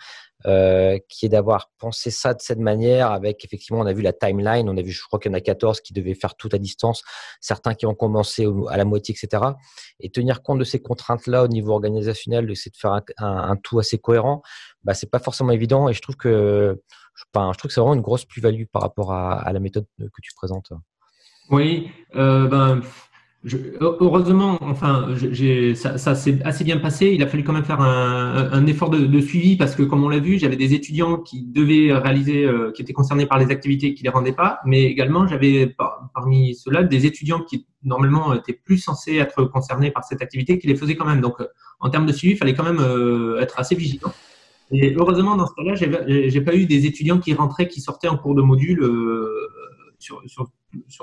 qui est d'avoir pensé ça de cette manière avec, effectivement, on a vu la timeline, je crois qu'il y en a 14 qui devaient faire tout à distance, certains qui ont commencé à la moitié, etc. Et tenir compte de ces contraintes-là au niveau organisationnel, d'essayer de faire un tout assez cohérent, bah, c'est pas forcément évident et je trouve que c'est vraiment une grosse plus-value par rapport à la méthode que tu présentes.
Oui, heureusement, enfin, ça s'est assez bien passé. Il a fallu quand même faire un effort de suivi parce que, comme on l'a vu, j'avais des étudiants qui devaient réaliser, qui étaient concernés par les activités qui les rendaient pas, mais également j'avais parmi ceux-là des étudiants qui normalement étaient plus censés être concernés par cette activité qui les faisaient quand même. Donc, en termes de suivi, il fallait quand même être assez vigilant. Et heureusement, dans ce cas-là, j'ai pas eu des étudiants qui rentraient, qui sortaient en cours de module sur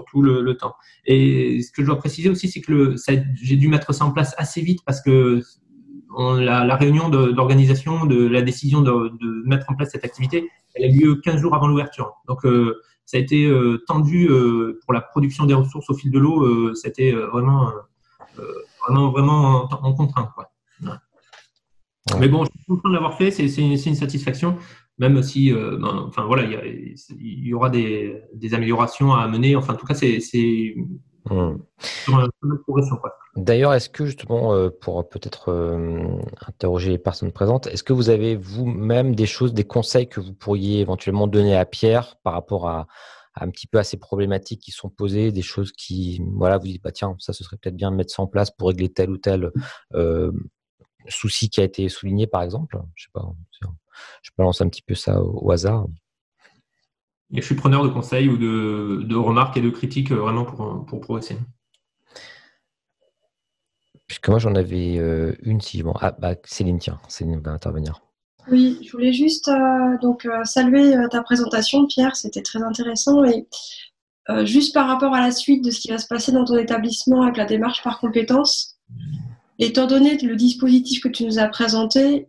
tout le temps. Et ce que je dois préciser aussi, c'est que j'ai dû mettre ça en place assez vite parce que la réunion d'organisation de la décision de mettre en place cette activité, elle a lieu 15 jours avant l'ouverture. Donc, ça a été tendu pour la production des ressources au fil de l'eau. C'était vraiment en contrainte, quoi. Ouais. Mais bon, je suis content de l'avoir fait, c'est une satisfaction, même si, enfin voilà, il y aura des améliorations à mener. Enfin, en tout cas, c'est sur un chemin de progression, quoi.
D'ailleurs, est-ce que justement, pour peut-être interroger les personnes présentes, est-ce que vous avez vous-même des conseils que vous pourriez éventuellement donner à Pierre par rapport à un petit peu à ces problématiques qui sont posées, des choses qui, voilà, vous dites, bah tiens, ça, ce serait peut-être bien de mettre ça en place pour régler tel ou tel souci qui a été souligné, par exemple? Je sais pas, je balance un petit peu ça au hasard.
Et je suis preneur de conseils ou de remarques et de critiques vraiment pour progresser.
Puisque moi, j'en avais une, si bon. Ah, bah, Céline va intervenir.
Oui, je voulais juste saluer ta présentation, Pierre, c'était très intéressant. Et juste par rapport à la suite de ce qui va se passer dans ton établissement avec la démarche par compétences, étant donné le dispositif que tu nous as présenté,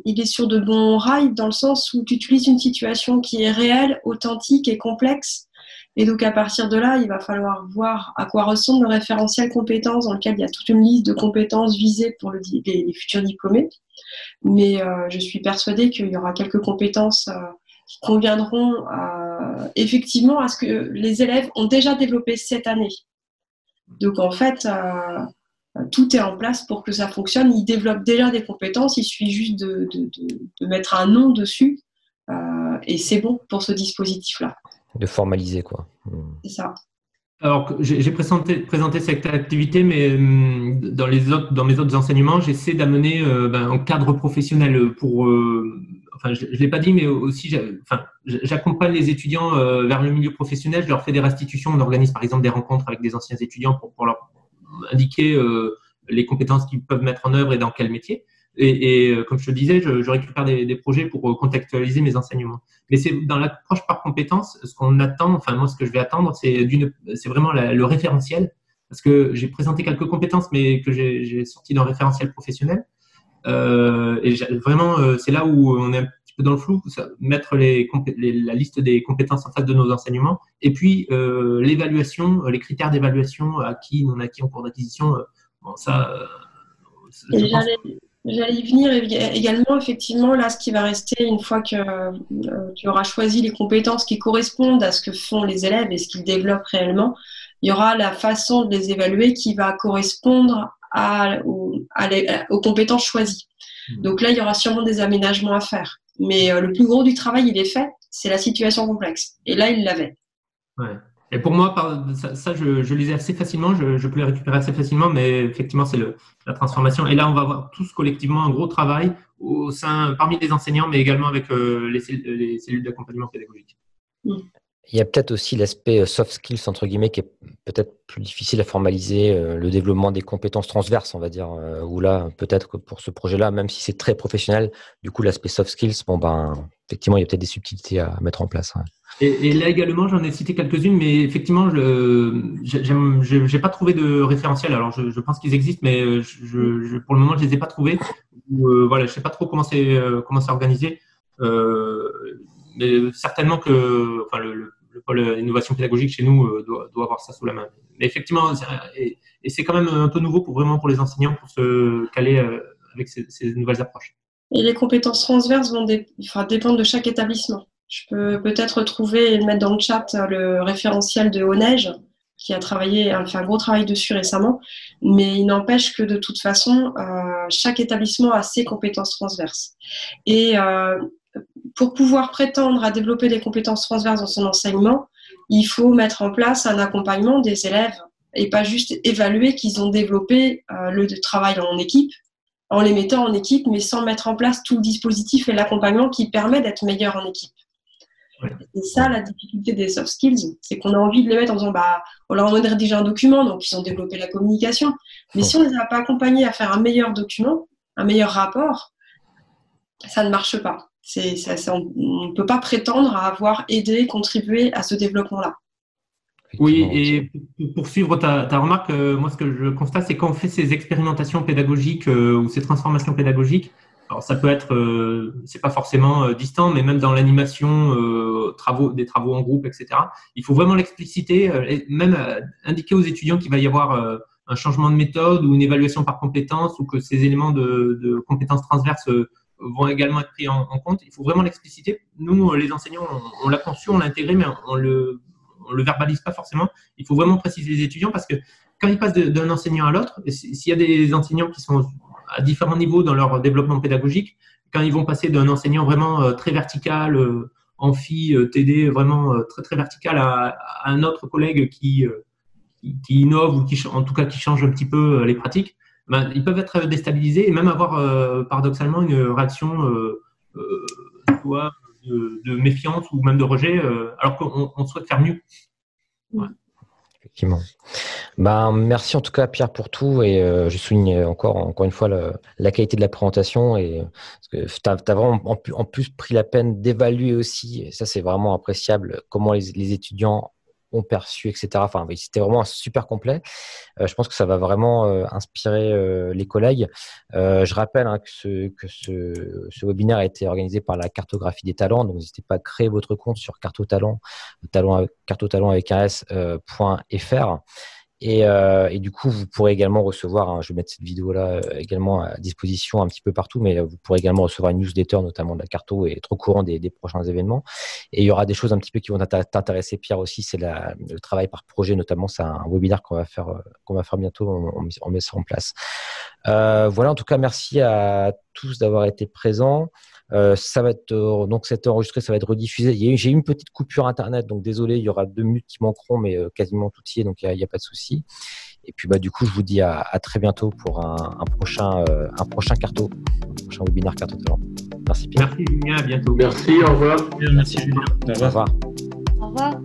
il est sur de bons rails dans le sens où tu utilises une situation qui est réelle, authentique et complexe. Et donc, à partir de là, il va falloir voir à quoi ressemble le référentiel compétences dans lequel il y a toute une liste de compétences visées pour les futurs diplômés. Mais je suis persuadée qu'il y aura quelques compétences qui conviendront effectivement à ce que les élèves ont déjà développé cette année. Donc, en fait, tout est en place pour que ça fonctionne. Ils développent déjà des compétences, il suffit juste de mettre un nom dessus et c'est bon pour ce dispositif-là.
De formaliser, quoi.
C'est ça.
Alors, j'ai présenté cette activité, mais dans mes autres enseignements, j'essaie d'amener un cadre professionnel pour. Enfin, je l'ai pas dit, mais aussi, j'accompagne les étudiants vers le milieu professionnel. Je leur fais des restitutions. On organise par exemple des rencontres avec des anciens étudiants pour leur indiquer les compétences qu'ils peuvent mettre en œuvre et dans quel métier. Et comme je te le disais, je récupère des projets pour contextualiser mes enseignements. Mais c'est dans l'approche par compétences, ce qu'on attend, enfin moi ce que je vais attendre, c'est vraiment le référentiel, parce que j'ai présenté quelques compétences, mais que j'ai sorti d'un référentiel professionnel. Et vraiment, c'est là où on est un petit peu dans le flou, mettre la liste des compétences en face de nos enseignements, et puis l'évaluation, les critères d'évaluation acquis, non acquis en cours d'acquisition. Bon, ça.
J'allais y venir également, effectivement, là, ce qui va rester une fois que tu auras choisi les compétences qui correspondent à ce que font les élèves et ce qu'ils développent réellement, il y aura la façon de les évaluer qui va correspondre aux compétences choisies. Donc là, il y aura sûrement des aménagements à faire. Mais le plus gros du travail, il est fait, c'est la situation complexe. Et là, il l'avait.
Ouais. Et pour moi, je lisais assez facilement, je peux les récupérer assez facilement, mais effectivement, c'est la transformation. Et là, on va avoir tous collectivement un gros travail parmi les enseignants, mais également avec les cellules d'accompagnement pédagogique.
Il y a peut-être aussi l'aspect soft skills, entre guillemets, qui est peut-être plus difficile à formaliser, le développement des compétences transverses, on va dire, où là, peut-être que pour ce projet-là, même si c'est très professionnel, du coup, l'aspect soft skills, effectivement, il y a peut-être des subtilités à mettre en place. Ouais.
Et là également, j'en ai cité quelques-unes, mais effectivement, j'ai pas trouvé de référentiel. Alors, je pense qu'ils existent, mais pour le moment, je les ai pas trouvés. Voilà, je sais pas trop comment c'est organisé. Mais certainement que, le pôle innovation pédagogique chez nous doit avoir ça sous la main. Mais effectivement, et c'est quand même un peu nouveau pour les enseignants pour se caler avec ces nouvelles approches.
Et les compétences transverses vont dépendre de chaque établissement. Je peux peut-être trouver et mettre dans le chat le référentiel de Onège, qui a fait un gros travail dessus récemment, mais il n'empêche que de toute façon, chaque établissement a ses compétences transverses. Et pour pouvoir prétendre à développer des compétences transverses dans son enseignement, il faut mettre en place un accompagnement des élèves et pas juste évaluer qu'ils ont développé le travail en équipe, en les mettant en équipe, mais sans mettre en place tout le dispositif et l'accompagnement qui permet d'être meilleur en équipe. Et ça, la difficulté des soft skills, c'est qu'on a envie de les mettre en disant, on leur demande de rédiger un document, donc ils ont développé la communication. Mais si on ne les a pas accompagnés à faire un meilleur document, un meilleur rapport, ça ne marche pas. On ne peut pas prétendre à avoir aidé, contribué à ce développement-là.
Oui, et pour suivre ta remarque, moi, ce que je constate, c'est quand on fait ces expérimentations pédagogiques ou ces transformations pédagogiques, alors ça peut être, c'est pas forcément distant, mais même dans l'animation, des travaux en groupe, etc. Il faut vraiment l'expliciter, et même indiquer aux étudiants qu'il va y avoir un changement de méthode ou une évaluation par compétence, ou que ces éléments de compétences transverses vont également être pris en compte. Il faut vraiment l'expliciter. Nous, les enseignants, on l'a conçu, on l'a intégré, mais on le verbalise pas forcément. Il faut vraiment préciser les étudiants, parce que quand ils passent d'un enseignant à l'autre, s'il y a des enseignants qui sont à différents niveaux dans leur développement pédagogique, quand ils vont passer d'un enseignant vraiment très vertical, amphi, TD, vraiment très très vertical, à un autre collègue qui innove, ou en tout cas qui change un petit peu les pratiques, ils peuvent être déstabilisés et même avoir paradoxalement une réaction soit de méfiance ou même de rejet, alors qu'on souhaite faire mieux. Ouais.
Effectivement. Merci en tout cas, Pierre, pour tout. Et je souligne encore une fois la qualité de la présentation. Et parce que tu as vraiment en plus pris la peine d'évaluer aussi, et ça c'est vraiment appréciable, comment les étudiants ont perçu, etc. Enfin, c'était vraiment super complet. Je pense que ça va vraiment inspirer les collègues. Je rappelle que ce webinaire a été organisé par la Cartographie des talents. Donc, n'hésitez pas à créer votre compte sur Cartotalent, cartotalent avec un s.fr. Et du coup, vous pourrez également recevoir, je vais mettre cette vidéo-là également à disposition un petit peu partout, mais vous pourrez également recevoir une newsletter, notamment de la Carto, et être au courant des prochains événements. Et il y aura des choses un petit peu qui vont t'intéresser, Pierre, aussi. C'est le travail par projet, notamment. C'est un webinaire qu'on va faire bientôt. On met ça en place. Voilà, en tout cas, merci à tous d'avoir été présents. Ça va être donc c'est enregistré, ça va être rediffusé. J'ai eu une petite coupure internet, donc désolé, il y aura 2 minutes qui manqueront, mais quasiment tout y est, donc il y a pas de souci. Et puis du coup, je vous dis à très bientôt pour un prochain Carto, un prochain webinaire Carto Talent. Merci Pierre.
Merci Julien, à bientôt.
Merci, au revoir.
Merci Julien.
Au revoir.
Au revoir.